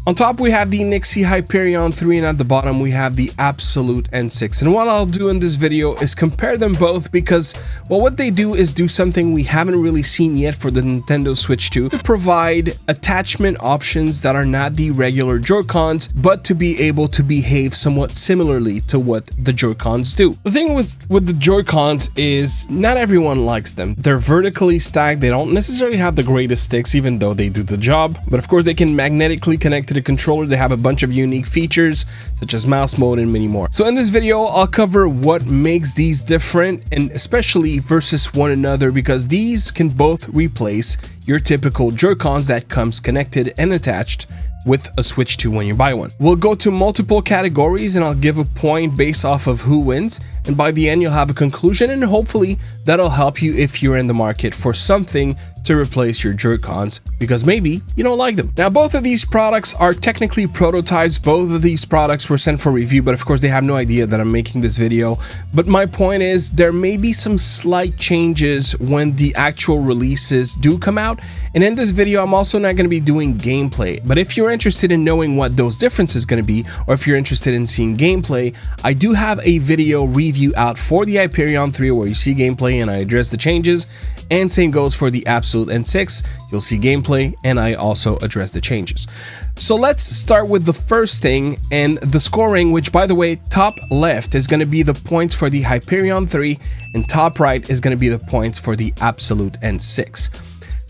On top, we have the NYXI Hyperion 3, and at the bottom, we have the abxylute N6. And what I'll do in this video is compare them both because, well, what they do is do something we haven't really seen yet for the Nintendo Switch 2, to provide attachment options that are not the regular Joy-Cons, but to be able to behave somewhat similarly to what the Joy-Cons do. The thing with the Joy-Cons is not everyone likes them. They're vertically stacked. They don't necessarily have the greatest sticks, even though they do the job. But of course, they can magnetically connect to the controller. They have a bunch of unique features such as mouse mode and many more. So in this video, I'll cover what makes these different, and especially versus one another, because these can both replace your typical Joy-Cons that comes connected and attached with a Switch 2 when you buy one. We'll go to multiple categories and I'll give a point based off of who wins, and by the end you'll have a conclusion, and hopefully that'll help you if you're in the market for something to replace your Joy-Cons, because maybe you don't like them. Now, both of these products are technically prototypes. Both of these products were sent for review, but of course they have no idea that I'm making this video. But my point is, there may be some slight changes when the actual releases do come out, and in this video I'm also not going to be doing gameplay. But if you're interested in knowing what those differences going to be, or if you're interested in seeing gameplay, I do have a video review out for the Hyperion 3 where you see gameplay and I address the changes, and same goes for the abxylute N6. You'll see gameplay and I also address the changes. So let's start with the first thing, and the scoring, which by the way, top left is going to be the points for the Hyperion 3 and top right is going to be the points for the abxylute N6.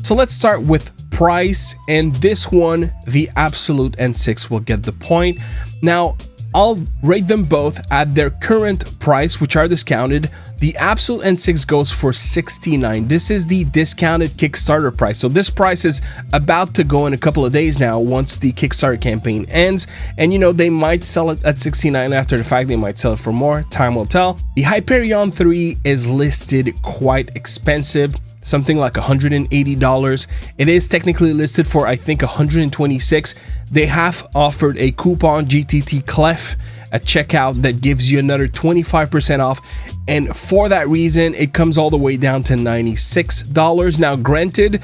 So let's start with price, and this one, the abxylute N6 will get the point. Now, I'll rate them both at their current price, which are discounted. The abxylute N6 goes for $69. This is the discounted Kickstarter price. So this price is about to go in a couple of days now once the Kickstarter campaign ends. And you know, they might sell it at $69 after the fact. They might sell it for more. Time will tell. The Hyperion 3 is listed quite expensive, something like $180. It is technically listed for, I think, $126. They have offered a coupon, GTT Clef, at checkout that gives you another 25% off, and for that reason it comes all the way down to $96. Now granted,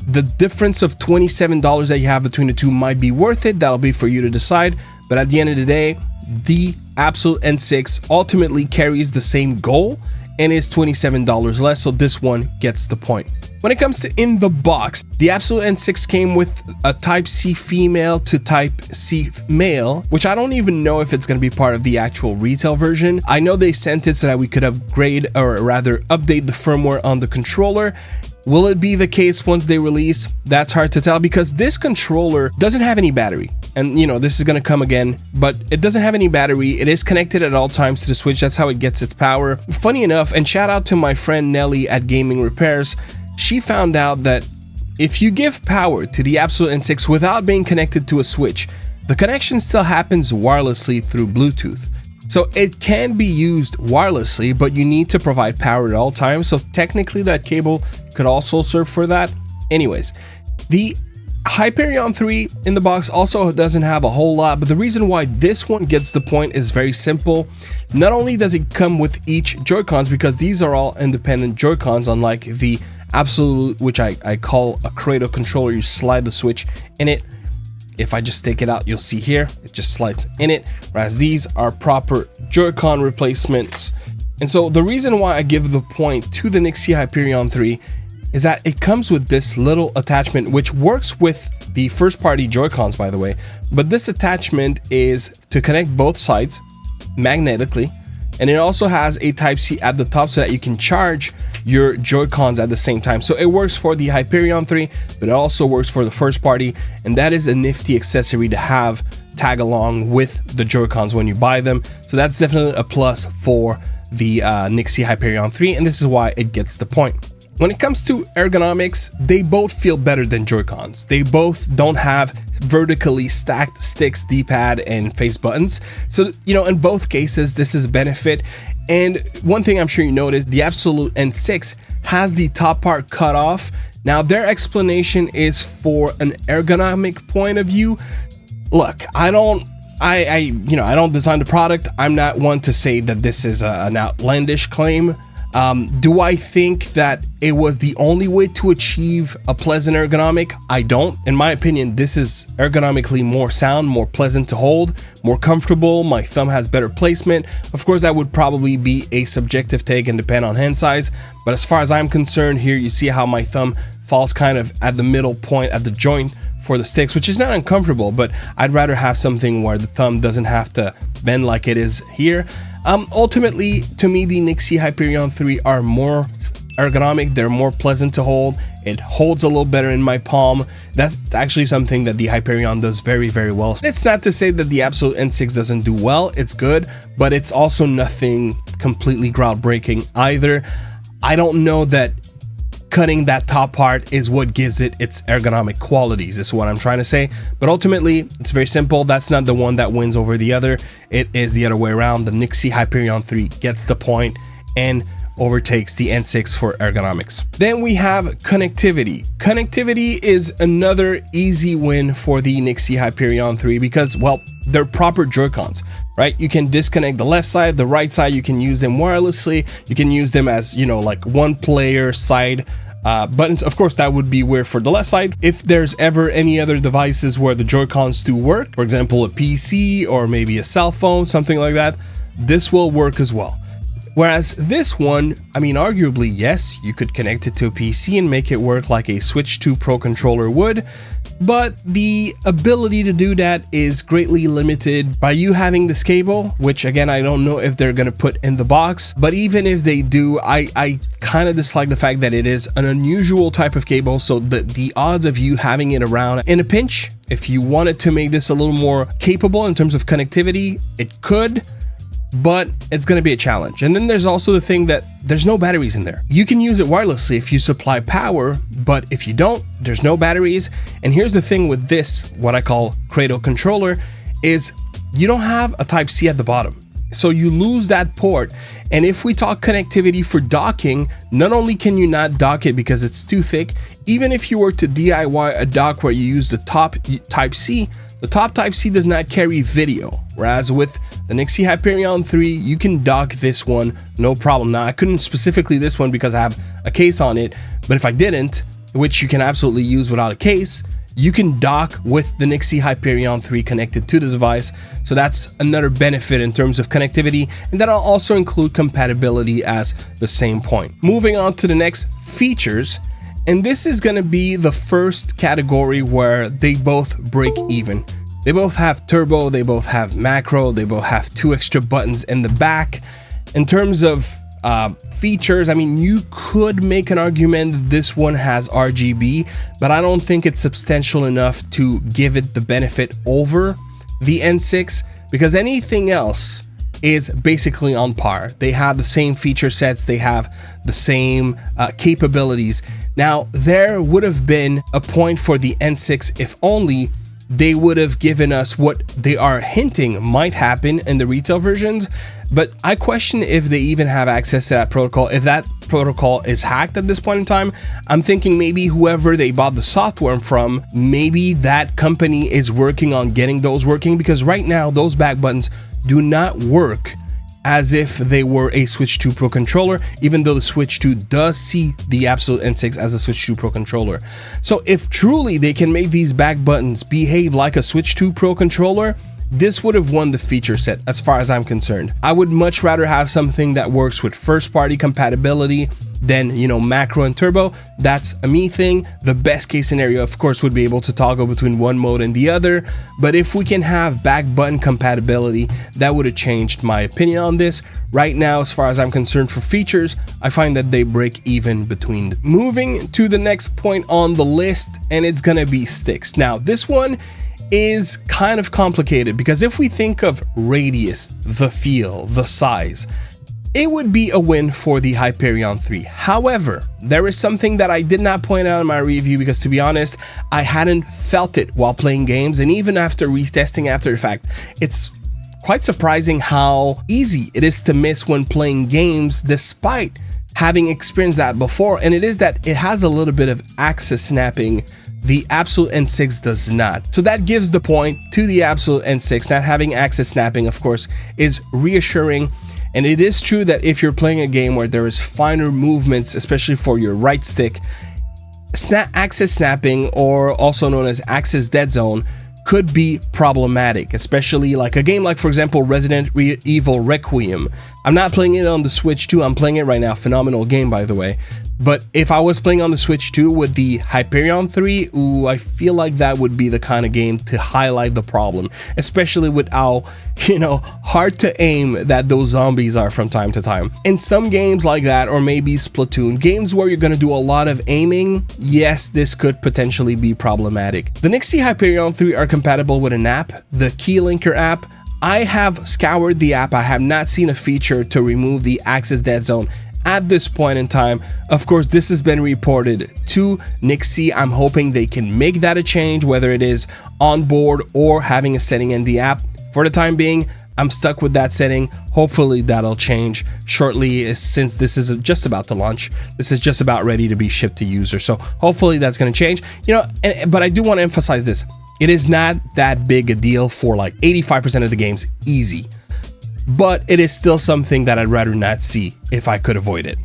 the difference of $27 that you have between the two might be worth it. That'll be for you to decide, but at the end of the day, the abxylute N6 ultimately carries the same goal and is $27 less, so this one gets the point. When it comes to in the box, the abxylute N6 came with a Type-C female to Type-C male, which I don't even know if it's going to be part of the actual retail version. I know they sent it so that we could upgrade, or rather update the firmware on the controller. Will it be the case once they release? That's hard to tell, because this controller doesn't have any battery. And you know, this is going to come again, but it doesn't have any battery. It is connected at all times to the Switch. That's how it gets its power. Funny enough, and shout out to my friend Nelly at Gaming Repairs, she found out that if you give power to the abxylute N6 without being connected to a Switch, the connection still happens wirelessly through Bluetooth. So it can be used wirelessly, but you need to provide power at all times. So technically that cable could also serve for that. Anyways, the Hyperion 3 in the box also doesn't have a whole lot, but the reason why this one gets the point is very simple. Not only does it come with each Joy-Cons, because these are all independent Joy-Cons, unlike the abxylute, which I call a cradle controller. You slide the Switch in it. If I just take it out, you'll see here, it just slides in it, whereas these are proper Joy-Con replacements. And so the reason why I give the point to the NYXI Hyperion 3 is that it comes with this little attachment, which works with the first-party Joy-Cons, by the way, but this attachment is to connect both sides magnetically, and it also has a Type-C at the top so that you can charge your Joy-Cons at the same time. So it works for the Hyperion 3, but it also works for the first party, and that is a nifty accessory to have tag along with the Joy-Cons when you buy them. So that's definitely a plus for the NYXI Hyperion 3, and this is why it gets the point. When it comes to ergonomics, they both feel better than Joy-Cons. They both don't have vertically stacked sticks, D-pad, and face buttons. So, you know, in both cases, this is a benefit. And one thing I'm sure you noticed, the abxylute N6 has the top part cut off. Now, their explanation is for an ergonomic point of view. Look, I don't design the product. I'm not one to say that this is an outlandish claim. Do I think that it was the only way to achieve a pleasant ergonomic? I don't. In my opinion, this is ergonomically more sound, more pleasant to hold, more comfortable. My thumb has better placement. Of course, that would probably be a subjective take and depend on hand size. But as far as I'm concerned, here you see how my thumb falls kind of at the middle point, at the joint for the sticks, which is not uncomfortable, but I'd rather have something where the thumb doesn't have to bend like it is here. Ultimately, to me, the NYXI Hyperion 3 are more ergonomic. They're more pleasant to hold. It holds a little better in my palm. That's actually something that the Hyperion does very, very well. It's not to say that the Absolute N6 doesn't do well. It's good, but it's also nothing completely groundbreaking either. I don't know that cutting that top part is what gives it its ergonomic qualities, is what I'm trying to say. But ultimately, it's very simple. That's not the one that wins over the other. It is the other way around. The NYXI Hyperion 3 gets the point and overtakes the N6 for ergonomics. Then we have connectivity. Connectivity is another easy win for the NYXI Hyperion 3 because, well, they're proper Joy-Cons, right? You can disconnect the left side, the right side. You can use them wirelessly. You can use them as, you know, like one player side buttons. Of course, that would be weird for the left side. If there's ever any other devices where the Joy-Cons do work, for example, a PC or maybe a cell phone, something like that, this will work as well. Whereas this one, I mean, arguably, yes, you could connect it to a PC and make it work like a Switch 2 Pro controller would, but the ability to do that is greatly limited by you having this cable, which again, I don't know if they're gonna put in the box, but even if they do, I kind of dislike the fact that it is an unusual type of cable, so the odds of you having it around in a pinch, if you wanted to make this a little more capable in terms of connectivity, it could, but it's going to be a challenge. And then there's also the thing that there's no batteries in there. You can use it wirelessly if you supply power, but if you don't, there's no batteries. And here's the thing with this, what I call cradle controller, is you don't have a Type-C at the bottom. So you lose that port. And if we talk connectivity for docking, not only can you not dock it because it's too thick, even if you were to DIY a dock where you use the top Type-C, the top Type-C does not carry video, whereas with the NYXI Hyperion 3, you can dock this one, no problem. Now, I couldn't specifically this one because I have a case on it, but if I didn't, which you can absolutely use without a case, you can dock with the NYXI Hyperion 3 connected to the device. So that's another benefit in terms of connectivity, and that'll also include compatibility as the same point. Moving on to the next, features. And this is going to be the first category where they both break even. They both have turbo, they both have macro, they both have 2 extra buttons in the back. In terms of features, I mean, you could make an argument that this one has RGB, but I don't think it's substantial enough to give it the benefit over the N6, because anything else is basically on par. They have the same feature sets, they have the same capabilities. Now, there would have been a point for the N6 if only they would have given us what they are hinting might happen in the retail versions, but I question if they even have access to that protocol. If that protocol is hacked at this point in time, I'm thinking maybe whoever they bought the software from, maybe that company is working on getting those working, because right now those back buttons do not work as if they were a Switch 2 Pro controller, even though the Switch 2 does see the Absolute N6 as a Switch 2 Pro controller. So if truly they can make these back buttons behave like a Switch 2 Pro controller, this would have won the feature set as far as I'm concerned. I would much rather have something that works with first-party compatibility than, you know, macro and turbo. That's a me thing. The best case scenario, of course, would be able to toggle between one mode and the other, but if we can have back button compatibility, that would have changed my opinion on this. Right now, as far as I'm concerned for features, I find that they break even between. Moving to the next point on the list, and it's gonna be sticks. Now, this one is kind of complicated because if we think of radius, the feel, the size, it would be a win for the Hyperion 3. However, there is something that I did not point out in my review because, to be honest, I hadn't felt it while playing games, and even after retesting after the fact, it's quite surprising how easy it is to miss when playing games despite having experienced that before, and it is that it has a little bit of axis snapping. The Absolute N6 does not. So that gives the point to the Absolute N6. Not having axis snapping, of course, is reassuring. And it is true that if you're playing a game where there is finer movements, especially for your right stick, axis snapping, or also known as axis dead zone, could be problematic, especially like a game like, for example, Resident Evil Requiem. I'm not playing it on the Switch 2, I'm playing it right now. Phenomenal game, by the way. But if I was playing on the Switch 2 with the Hyperion 3, ooh, I feel like that would be the kind of game to highlight the problem, especially with how, hard to aim that those zombies are from time to time. In some games like that, or maybe Splatoon, games where you're going to do a lot of aiming, yes, this could potentially be problematic. The NYXI Hyperion 3 are compatible with an app, the Keylinker app. I have scoured the app. I have not seen a feature to remove the axis dead zone at this point in time. Of course, this has been reported to NYXI. I'm hoping they can make that a change, whether it is on board or having a setting in the app. For the time being, I'm stuck with that setting. Hopefully that'll change shortly, since this is just about to launch. This is just about ready to be shipped to users. So hopefully that's going to change. But I do want to emphasize this. It is not that big a deal for like 85% of the games, easy. But it is still something that I'd rather not see if I could avoid it.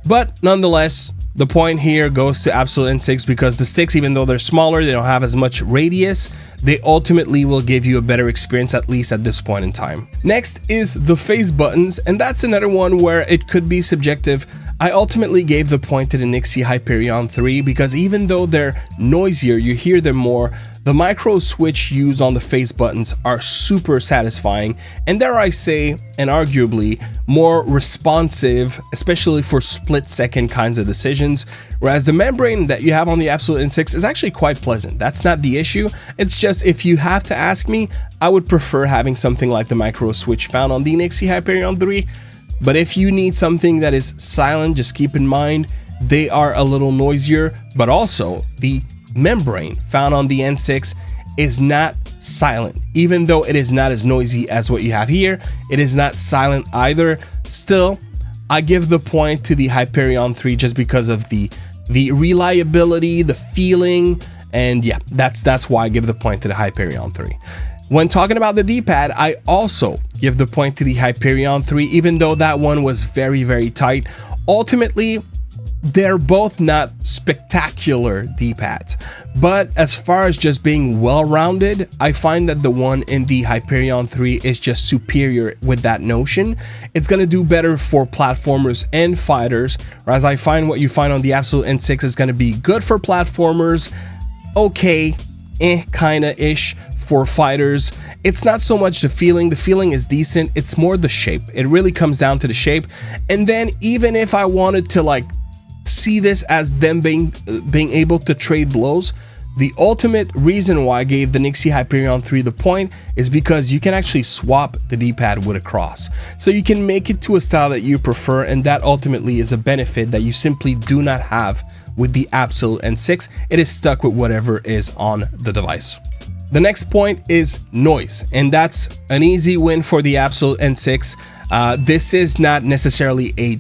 But nonetheless, the point here goes to abxylute N6, because the sticks, even though they're smaller, they don't have as much radius, they ultimately will give you a better experience, at least at this point in time. Next is the face buttons, and that's another one where it could be subjective. I ultimately gave the point to the NYXI Hyperion 3 because even though they're noisier, you hear them more, the micro switch used on the face buttons are super satisfying, and dare I say, and arguably, more responsive, especially for split-second kinds of decisions, whereas the membrane that you have on the abxylute N6 is actually quite pleasant. That's not the issue. It's just, if you have to ask me, I would prefer having something like the micro switch found on the NYXI Hyperion 3. But if you need something that is silent, just keep in mind they are a little noisier, but also the membrane found on the N6 is not silent. Even though it is not as noisy as what you have here, it is not silent either. Still, I give the point to the Hyperion 3 just because of the reliability, the feeling, and yeah, that's why I give the point to the Hyperion 3. When talking about the D-pad, I also give the point to the Hyperion 3, even though that one was very, very tight. Ultimately, they're both not spectacular D-pads, but as far as just being well-rounded, I find that the one in the Hyperion 3 is just superior with that notion. It's going to do better for platformers and fighters, whereas I find what you find on the abxylute N6 is going to be good for platformers, okay, kinda-ish for fighters. It's not so much the feeling is decent, it's more the shape. It really comes down to the shape. And then even if I wanted to like see this as them being able to trade blows, the ultimate reason why I gave the NYXI Hyperion 3 the point is because you can actually swap the D-pad with a cross. So you can make it to a style that you prefer, and that ultimately is a benefit that you simply do not have with the abxylute N6. It is stuck with whatever is on the device. The next point is noise, and that's an easy win for the abxylute N6. This is not necessarily a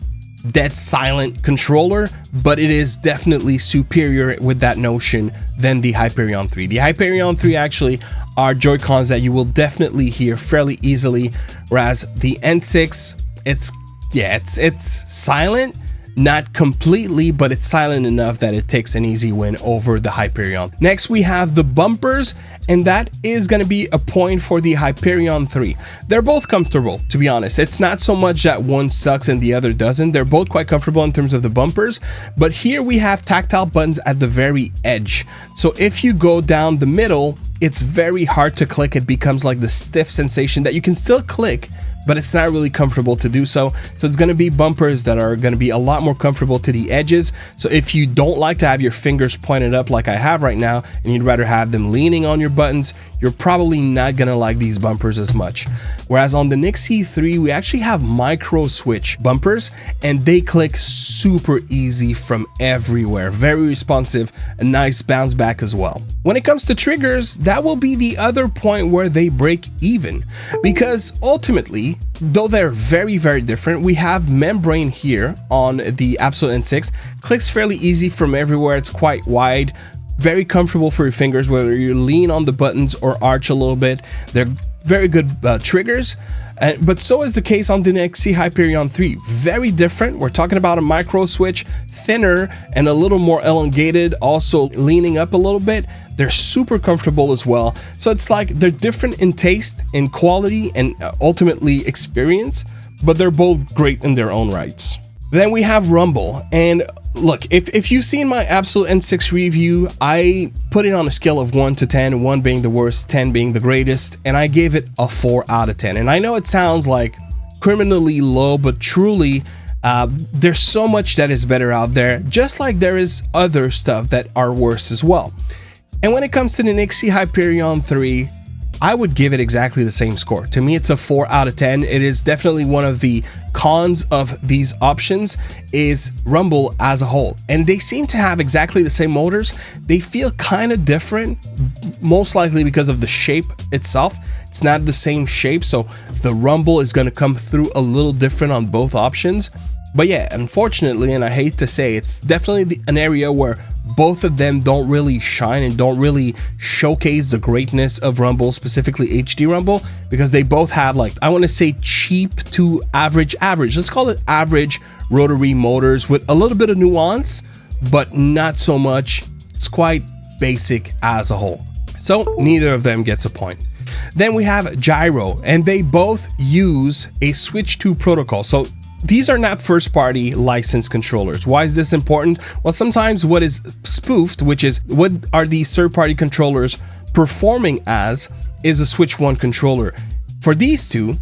dead silent controller, but it is definitely superior with that notion than the Hyperion 3. The Hyperion 3 actually are Joy-Cons that you will definitely hear fairly easily, whereas the N6, it's silent, not completely, but it's silent enough that it takes an easy win over the Hyperion. Next, we have the bumpers, and that is going to be a point for the Hyperion 3. They're both comfortable, to be honest. It's not so much that one sucks and the other doesn't. They're both quite comfortable in terms of the bumpers, but here we have tactile buttons at the very edge. So if you go down the middle, it's very hard to click. It becomes like the stiff sensation that you can still click, but it's not really comfortable to do so. So it's going to be bumpers that are going to be a lot more comfortable to the edges. So if you don't like to have your fingers pointed up like I have right now, and you'd rather have them leaning on your buttons, you're probably not going to like these bumpers as much. Whereas on the NYXI 3, we actually have micro switch bumpers, and they click super easy from everywhere. Very responsive, a nice bounce back as well. When it comes to triggers, that will be the other point where they break even, because ultimately, though they're very, very different, we have membrane here on the abxylute N6, clicks fairly easy from everywhere. It's quite wide, very comfortable for your fingers, whether you lean on the buttons or arch a little bit. They're very good triggers. But so is the case on the NYXI Hyperion 3. Very different. We're talking about a micro switch, thinner and a little more elongated, also leaning up a little bit. They're super comfortable as well. So it's like they're different in taste, in quality, and ultimately experience, but they're both great in their own rights. Then we have Rumble, and look, if you've seen my Absolute N6 review, I put it on a scale of 1 to 10, 1 being the worst, 10 being the greatest, and I gave it a 4 out of 10. And I know it sounds like criminally low, but truly, there's so much that is better out there, just like there is other stuff that are worse as well. And when it comes to the NYXI Hyperion 3, I would give it exactly the same score. To me, it's a 4 out of 10. It is definitely one of the cons of these options is Rumble as a whole. And they seem to have exactly the same motors. They feel kind of different, most likely because of the shape itself. It's not the same shape, so the Rumble is going to come through a little different on both options. But yeah, unfortunately, and I hate to say, it's definitely an area where both of them don't really shine and don't really showcase the greatness of Rumble, specifically HD Rumble, because they both have, like, I want to say cheap to average, let's call it average rotary motors with a little bit of nuance, but not so much. It's quite basic as a whole. So neither of them gets a point. Then we have Gyro, and they both use a switch to protocol. So these are not first-party licensed controllers. Why is this important? Well, sometimes what is spoofed, which is what are these third-party controllers performing as, is a Switch 1 controller. For these two,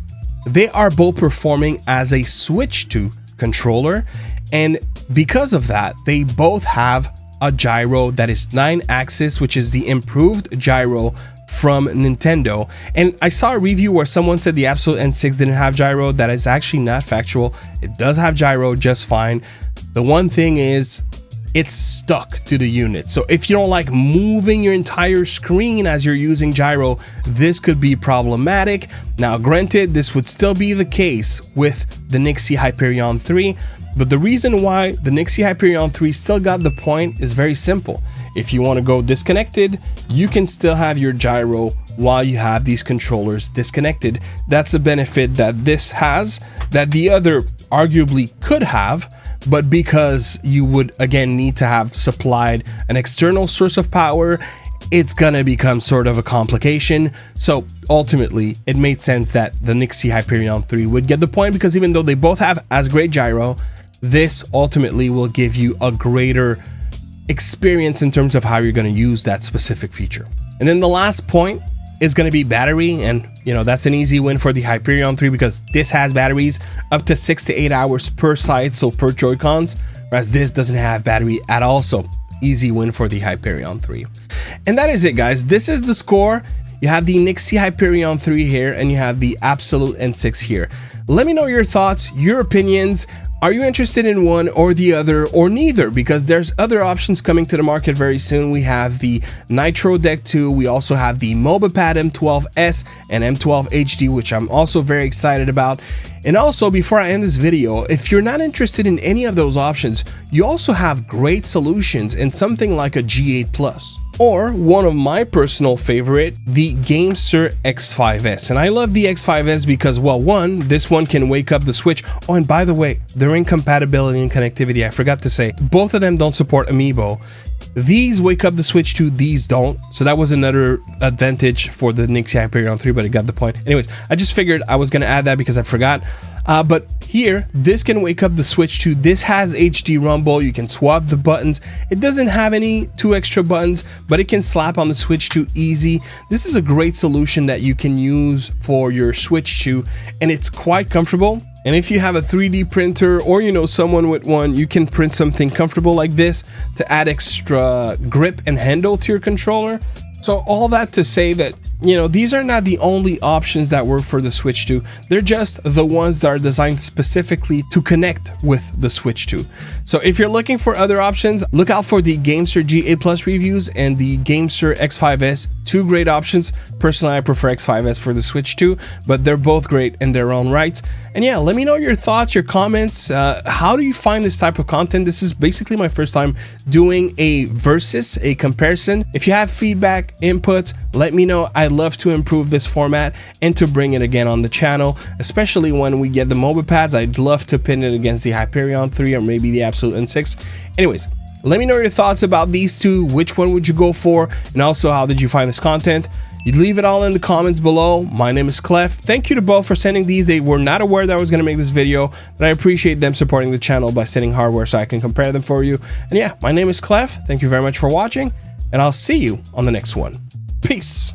they are both performing as a Switch 2 controller, and because of that, they both have a gyro that is 9-axis, which is the improved gyro from Nintendo. And I saw a review where someone said the Absolute N6 didn't have gyro. That is actually not factual. It does have gyro just fine. The one thing is it's stuck to the unit. So if you don't like moving your entire screen as you're using gyro, this could be problematic. Now, granted, this would still be the case with the NYXI Hyperion 3, but the reason why the NYXI Hyperion 3 still got the point is very simple. If you want to go disconnected, you can still have your gyro while you have these controllers disconnected. That's a benefit that this has that the other arguably could have, but because you would again need to have supplied an external source of power, it's gonna become sort of a complication. So ultimately, it made sense that the NYXI Hyperion 3 would get the point, because even though they both have as great gyro, this ultimately will give you a greater experience in terms of how you're going to use that specific feature. And then the last point is going to be battery, and you know, that's an easy win for the Hyperion 3 because this has batteries up to 6 to 8 hours per side, so per Joy-Cons, whereas this doesn't have battery at all, so easy win for the Hyperion 3. And that is it, guys. This is the score. You have the NYXI Hyperion 3 here, and you have the Absolute N6 here. Let me know your thoughts, your opinions. Are you interested in one or the other, or neither? Because there's other options coming to the market very soon. We have the Nitro Deck 2. We also have the MobiPad M12S and M12 HD, which I'm also very excited about. And also, before I end this video, if you're not interested in any of those options, you also have great solutions in something like a G8 Plus. Or one of my personal favorite, the GameSir X5S. And I love the X5S because, well, one, this one can wake up the Switch. Oh, and by the way, they're in compatibility and connectivity. I forgot to say, both of them don't support Amiibo. These wake up the Switch 2, these don't. So that was another advantage for the NYXI Hyperion 3, but it got the point. Anyways, I just figured I was going to add that because I forgot. But here, this can wake up the Switch 2. This has HD Rumble. You can swap the buttons. It doesn't have any 2 extra buttons, but it can slap on the Switch 2 easy. This is a great solution that you can use for your Switch 2, and it's quite comfortable. And if you have a 3D printer, or you know someone with one, you can print something comfortable like this to add extra grip and handle to your controller. So all that to say that, you know, these are not the only options that work for the Switch 2. They're just the ones that are designed specifically to connect with the Switch 2. So if you're looking for other options, look out for the GameSir G8 Plus reviews and the GameSir X5S. 2 great options. Personally, I prefer X5S for the Switch 2, but they're both great in their own rights. And yeah, let me know your thoughts, your comments. How do you find this type of content? This is basically my first time doing a versus, a comparison. If you have feedback, feedback, inputs. Let me know. I'd love to improve this format and to bring it again on the channel, especially when we get the mobile pads. I'd love to pin it against the Hyperion 3 or maybe the abxylute N6. Anyways, let me know your thoughts about these two. Which one would you go for? And also, how did you find this content? You leave it all in the comments below. My name is Clef. Thank you to both for sending these. They were not aware that I was going to make this video, but I appreciate them supporting the channel by sending hardware so I can compare them for you. And yeah, my name is Clef. Thank you very much for watching, and I'll see you on the next one. Peace.